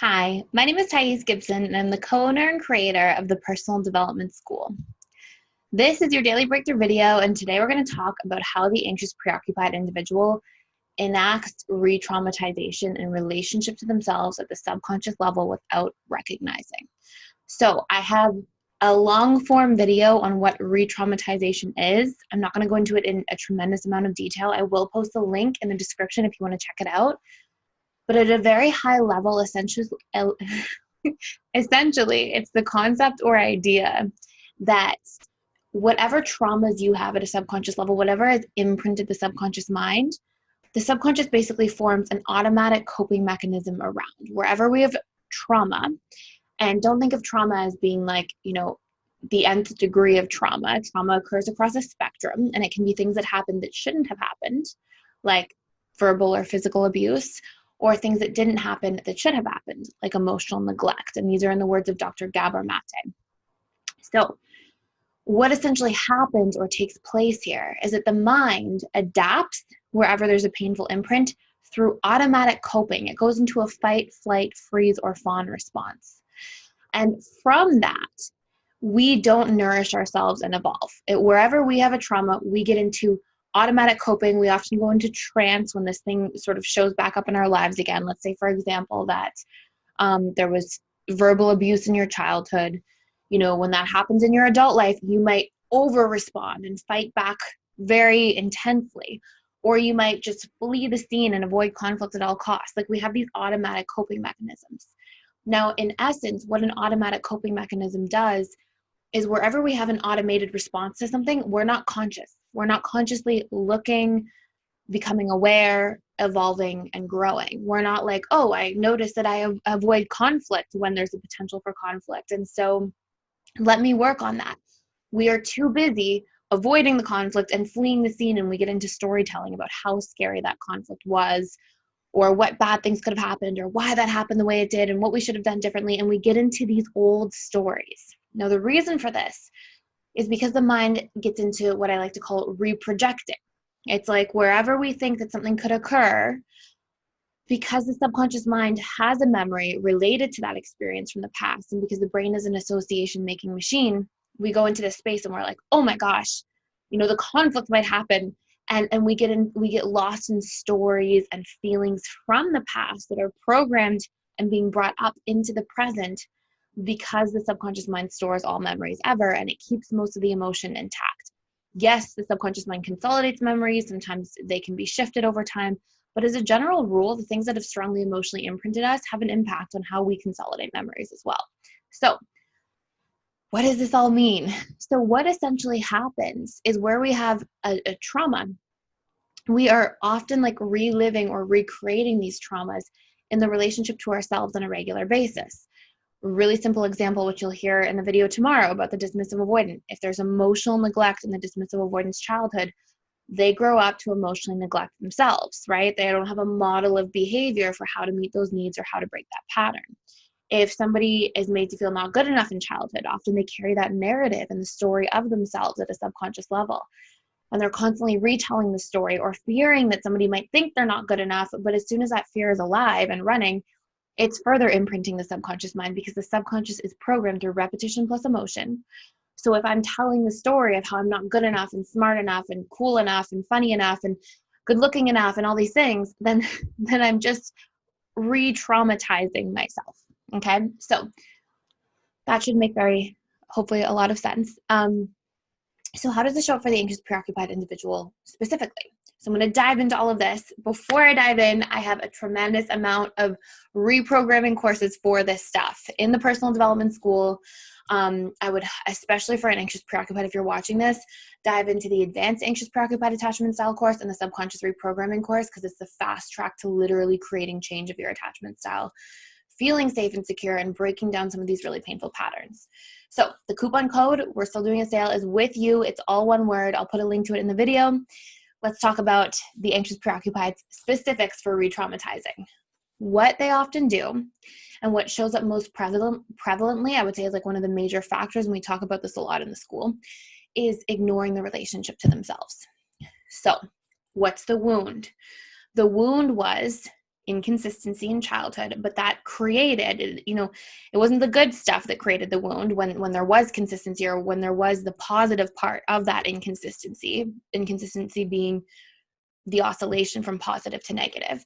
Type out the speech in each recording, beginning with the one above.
Hi, my name is Gibson, and I'm the co-owner and creator of the Personal Development School. This is your daily breakthrough video, and today we're going to talk about how the anxious preoccupied individual enacts retraumatization in relationship to themselves at the subconscious level without recognizing. So I have a long form video on what retraumatization is. I'm not going to go into it in a tremendous amount of detail. I will post a link in the description if you want to check it out. But at a very high level, essentially, it's the concept or idea that whatever traumas you have at a subconscious level, whatever has imprinted the subconscious mind, the subconscious basically forms an automatic coping mechanism around wherever we have trauma. And don't think of trauma as being like, the nth degree of trauma. Trauma occurs across a spectrum, and it can be things that happen that shouldn't have happened, like verbal or physical abuse, or things that didn't happen that should have happened, like emotional neglect. And these are in the words of Dr. Gabor Mate. So what essentially happens or takes place here is that the mind adapts wherever there's a painful imprint through automatic coping. It goes into a fight, flight, freeze, or fawn response. And from that, we don't nourish ourselves and evolve. Wherever we have a trauma, we get into automatic coping. We often go into trance when this thing sort of shows back up in our lives again. Let's say, for example, that there was verbal abuse in your childhood. When that happens in your adult life, you might over respond and fight back very intensely, or you might just flee the scene and avoid conflict at all costs. Like, we have these automatic coping mechanisms. Now, in essence, what an automatic coping mechanism does is wherever we have an automated response to something, we're not conscious. We're not consciously looking, becoming aware, evolving, and growing. We're not like, oh, I notice that I avoid conflict when there's a potential for conflict, and so let me work on that. We are too busy avoiding the conflict and fleeing the scene, and we get into storytelling about how scary that conflict was, or what bad things could have happened, or why that happened the way it did, and what we should have done differently, and we get into these old stories. Now, the reason for this is because the mind gets into what I like to call reprojecting. It's like wherever we think that something could occur, because the subconscious mind has a memory related to that experience from the past, and because the brain is an association-making machine, we go into this space and we're like, oh my gosh, the conflict might happen, and we get lost in stories and feelings from the past that are programmed and being brought up into the present, because the subconscious mind stores all memories ever, and it keeps most of the emotion intact. Yes, the subconscious mind consolidates memories. Sometimes they can be shifted over time, but as a general rule, the things that have strongly emotionally imprinted us have an impact on how we consolidate memories as well. So what does this all mean? So what essentially happens is where we have a trauma, we are often like reliving or recreating these traumas in the relationship to ourselves on a regular basis. Really simple example, which you'll hear in the video tomorrow about the dismissive avoidant. If there's emotional neglect in the dismissive avoidance childhood, they grow up to emotionally neglect themselves, right? They don't have a model of behavior for how to meet those needs or how to break that pattern. If somebody is made to feel not good enough in childhood, often they carry that narrative and the story of themselves at a subconscious level. And they're constantly retelling the story or fearing that somebody might think they're not good enough. But as soon as that fear is alive and running, it's further imprinting the subconscious mind, because the subconscious is programmed through repetition plus emotion. So if I'm telling the story of how I'm not good enough and smart enough and cool enough and funny enough and good looking enough and all these things, then I'm just re-traumatizing myself. Okay, so that should make hopefully a lot of sense. So how does this show up for the anxious preoccupied individual specifically? So I'm going to dive into all of this. Before I dive in, I have a tremendous amount of reprogramming courses for this stuff in the Personal Development School. I would, especially for an anxious preoccupied, if you're watching this, dive into the Advanced Anxious Preoccupied Attachment Style course and the Subconscious Reprogramming course, because it's the fast track to literally creating change of your attachment style, feeling safe and secure, and breaking down some of these really painful patterns. So the coupon code, we're still doing a sale, is with you. It's all one word. I'll put a link to it in the video. Let's talk about the anxious preoccupied specifics for retraumatizing. What they often do, and what shows up most prevalently, I would say, is like one of the major factors, and we talk about this a lot in the school, is ignoring the relationship to themselves. So what's the wound? The wound was inconsistency in childhood, but that created, it wasn't the good stuff that created the wound when there was consistency, or when there was the positive part of that inconsistency being the oscillation from positive to negative.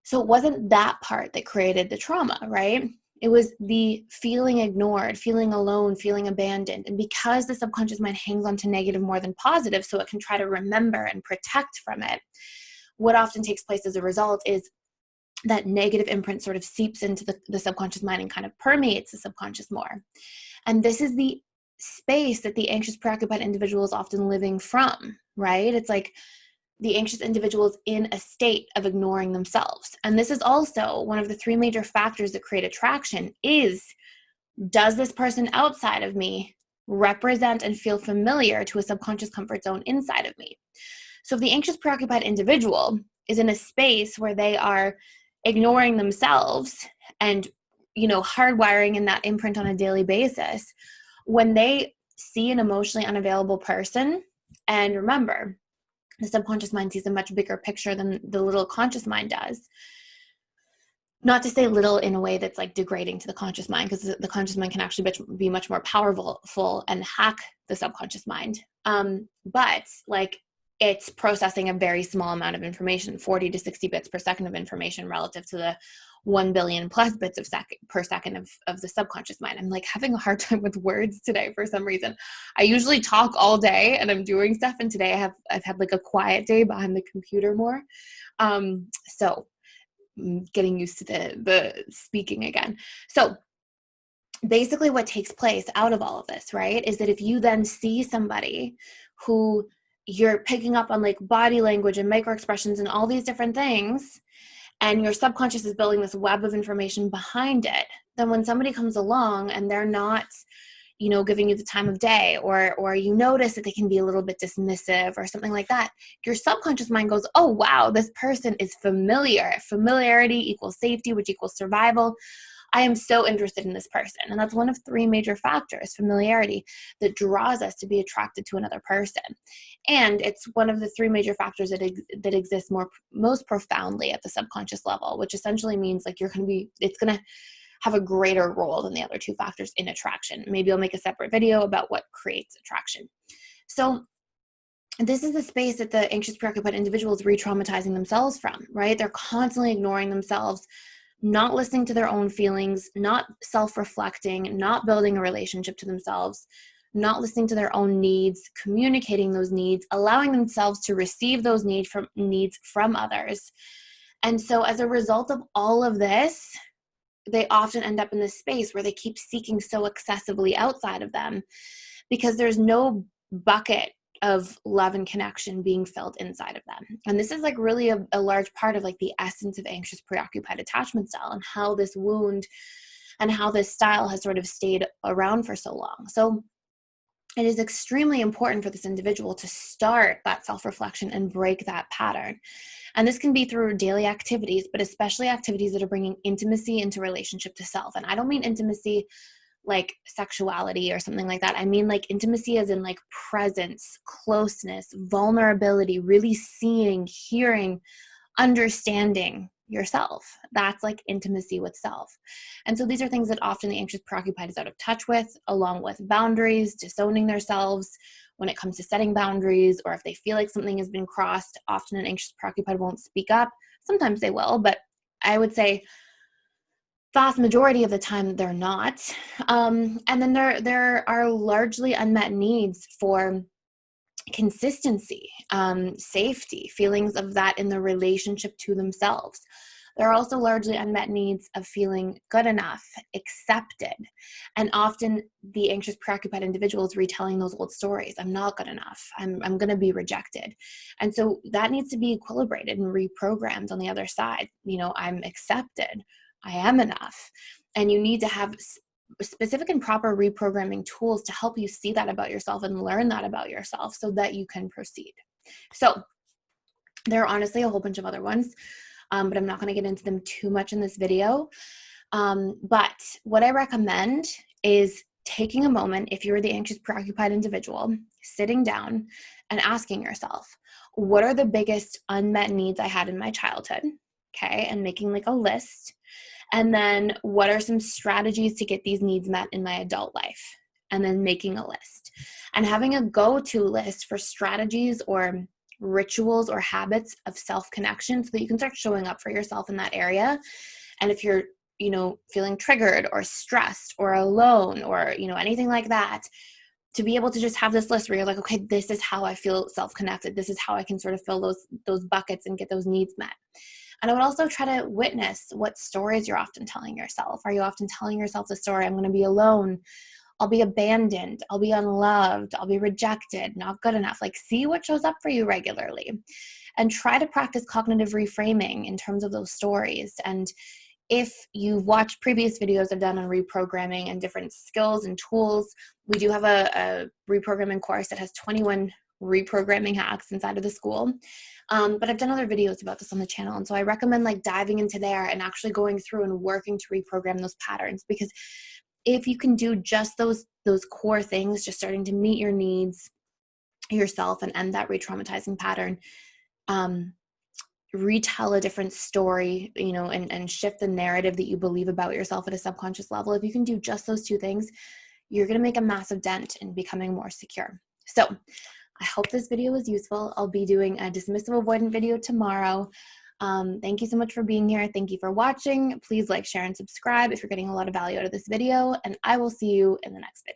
So it wasn't that part that created the trauma, right? It was the feeling ignored, feeling alone, feeling abandoned. And because the subconscious mind hangs on to negative more than positive, so it can try to remember and protect from it, what often takes place as a result is that negative imprint sort of seeps into the subconscious mind and kind of permeates the subconscious more. And this is the space that the anxious preoccupied individual is often living from, right? It's like the anxious individual is in a state of ignoring themselves. And this is also one of the three major factors that create attraction is, does this person outside of me represent and feel familiar to a subconscious comfort zone inside of me? So if the anxious preoccupied individual is in a space where they are ignoring themselves and, hardwiring in that imprint on a daily basis, when they see an emotionally unavailable person, and remember, the subconscious mind sees a much bigger picture than the little conscious mind does. Not to say little in a way that's like degrading to the conscious mind, because the conscious mind can actually be much more powerful and hack the subconscious mind. But like, it's processing a very small amount of information, 40 to 60 bits per second of information, relative to the 1 billion plus bits per second of the subconscious mind. I'm like having a hard time with words today for some reason. I usually talk all day and I'm doing stuff, and today I've had like a quiet day behind the computer more. So getting used to the speaking again. So basically what takes place out of all of this, right, is that if you then see somebody who you're picking up on like body language and micro expressions and all these different things, and your subconscious is building this web of information behind it, then when somebody comes along and they're not, giving you the time of day, or you notice that they can be a little bit dismissive or something like that, your subconscious mind goes, oh, wow, this person is familiar. Familiarity equals safety, which equals survival. I am so interested in this person. And that's one of three major factors, familiarity, that draws us to be attracted to another person. And it's one of the three major factors that exists most profoundly at the subconscious level, which essentially means like it's going to have a greater role than the other two factors in attraction. Maybe I'll make a separate video about what creates attraction. So this is the space that the anxious preoccupied individual is re-traumatizing themselves from, right? They're constantly ignoring themselves, not listening to their own feelings, not self-reflecting, not building a relationship to themselves, not listening to their own needs, communicating those needs, allowing themselves to receive those needs from others. And so as a result of all of this, they often end up in this space where they keep seeking so excessively outside of them because there's no bucket of love and connection being felt inside of them. And this is like really a large part of like the essence of anxious preoccupied attachment style, and how this wound and how this style has sort of stayed around for so long. So it is extremely important for this individual to start that self-reflection and break that pattern. And this can be through daily activities, but especially activities that are bringing intimacy into relationship to self. And I don't mean intimacy like sexuality or something like that. I mean like intimacy as in like presence, closeness, vulnerability, really seeing, hearing, understanding yourself. That's like intimacy with self. And so these are things that often the anxious preoccupied is out of touch with, along with boundaries, disowning themselves when it comes to setting boundaries, or if they feel like something has been crossed. Often an anxious preoccupied won't speak up. Sometimes they will, but I would say vast majority of the time they're not. And then there are largely unmet needs for consistency, safety, feelings of that in the relationship to themselves. There are also largely unmet needs of feeling good enough, accepted. And often the anxious preoccupied individual is retelling those old stories. I'm not good enough. I'm going to be rejected. And so that needs to be equilibrated and reprogrammed on the other side. I'm accepted. I am enough. And you need to have specific and proper reprogramming tools to help you see that about yourself and learn that about yourself so that you can proceed. So there are honestly a whole bunch of other ones, but I'm not going to get into them too much in this video. But what I recommend is taking a moment, if you're the anxious preoccupied individual, sitting down and asking yourself, what are the biggest unmet needs I had in my childhood? okay, and making like a list. And then what are some strategies to get these needs met in my adult life? And then making a list. And having a go-to list for strategies or rituals or habits of self-connection so that you can start showing up for yourself in that area. And if you're, feeling triggered or stressed or alone or, anything like that, to be able to just have this list where you're like, okay, this is how I feel self-connected. This is how I can sort of fill those buckets and get those needs met. And I would also try to witness what stories you're often telling yourself. Are you often telling yourself the story, I'm going to be alone, I'll be abandoned, I'll be unloved, I'll be rejected, not good enough? Like, see what shows up for you regularly. And try to practice cognitive reframing in terms of those stories. And if you've watched previous videos I've done on reprogramming and different skills and tools, we do have a reprogramming course that has 21 reprogramming hacks inside of the school. But I've done other videos about this on the channel. And so I recommend like diving into there and actually going through and working to reprogram those patterns. Because if you can do just those core things, just starting to meet your needs yourself and end that re-traumatizing pattern, retell a different story, and shift the narrative that you believe about yourself at a subconscious level. If you can do just those two things, you're going to make a massive dent in becoming more secure. So I hope this video was useful. I'll be doing a dismissive avoidant video tomorrow. Thank you so much for being here. Thank you for watching. Please like, share, and subscribe if you're getting a lot of value out of this video, and I will see you in the next video.